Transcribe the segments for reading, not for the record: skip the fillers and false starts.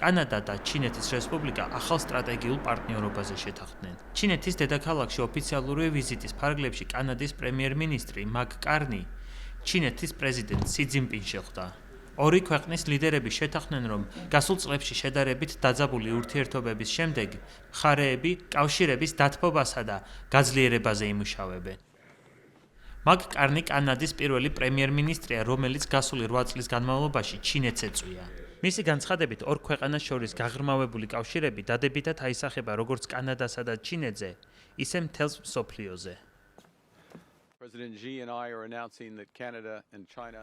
კანადა და ჩინეთის რესპუბლიკა ახალ სტრატეგიულ პარტნიორობაზე შეთანხმდნენ. ჩინეთის დედაქალაქში ოფიციალური ვიზიტის ფარგლებში კანადის პრემიერ-მინისტრი მაგ კარნი ჩინეთის პრეზიდენტ სი ძინპინს შეხვდა. ორი ქვეყნის ლიდერები შეთანხმდნენ, რომ გასულ წლებში შედარებით დაძაბული ურთიერთობების შემდეგ მხარეები კავშირების დათბობასა და გაძლიერებაზე იმუშავებენ. მაგ კარნი კანადის პირველი პრემიერ-მინისტრია, რომელიც გასული 8 წლის განმავლობაში ჩინეთს ეწვია. მისი განცხადებით, ორ ქვეყანას შორის გაღრმავებული კავშირები დადებითად აისახება როგორც კანადასა და ჩინეთზე, ისე მთელს მსოფლიოზე.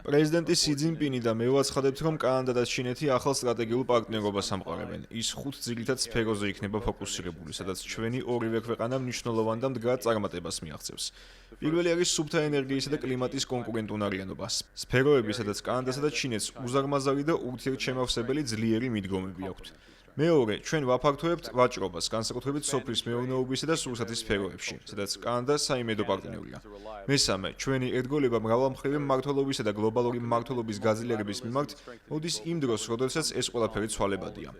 პრეზიდენტი სი ძინპინი და მე ვაცხადებთ, რომ კანადა და ჩინეთი ახალ სტრატეგიულ პარტნიორობას ამყარებენ. ის 5 ძირითად სფეროზე იქნება ფოკუსირებული, სადაც ჩვენი ორივე ქვეყანა მნიშვნელოვან და მდგრად წარმატებას მიაღწევს. პირველი არის სუფთა ენერგიისა და კლიმატის კონკურენტუნარიანობა. სფეროები, სადაც კანადასა და ჩინეთს უზარმაზარი და ურთიერთშემავსებელი ძლიერი მიდგომები აქვთ. მეორე, ჩვენ ვაფართოებთ ვაჭრობას, განსაკუთრებით სოფლის მეურნეობისა და სურსათის სფეროებში, სადაც კანადა საიმედო პარტნიორია. მესამე, ჩვენი ერთგულება მრავალმხრივი მმართველობისა და გლობალური მმართველობის გაძლიერების მიმართ მოდის იმ დროს, როდესაც ეს ყველაფერი ცვალებადია.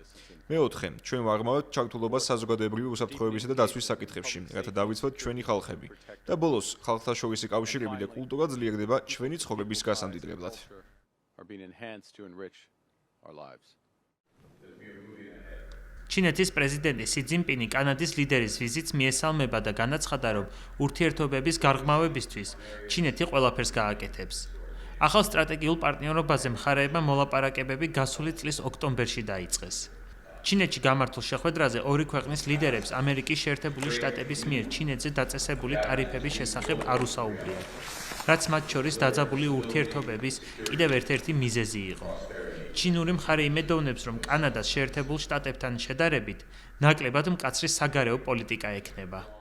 მეოთხე, ჩვენ ვაღრმავებთ ჩართულობას საზოგადოებრივი უსაფრთხოებისა და დაცვის საკითხებში, რათა დავიცვათ ჩვენი ხალხები. და ბოლოს, ხალხთა შორისი კავშირები და კულტურა ძლიერდება ჩვენი ცხოვრების გასამდიდრებლად. ჩინეთის პრეზიდენტი სი ძინპინი კანადის ლიდერის ვიზიტს მიესალმება და განაცხადა, რომ ურთიერთობების გარღვმავებისთვის ჩინეთი ყველაფერს გააკეთებს. ახალ სტრატეგიულ პარტნიორობაზე მხარეებმა მოლაპარაკებები გასული წლის ოქტომბერში დაიწყეს. ჩინეთში გამართულ შეხვედრაზე ორი ქვეყნის ლიდერებს ამერიკის შეერთებული შტატების მიერ ჩინეთზე დაწესებული ტარიფების შესახებ არ უსაუბრიათ, რაც მათ შორის დაძაბული ურთიერთობების კიდევ ერთ-ერთი მიზეზი იყო. ჩინური მხარე იმედოვნებს, რომ კანადას შეერთებულ შტატებთან შედარებით ნაკლებად მკაცრი საგარეო პოლიტიკა ექნება.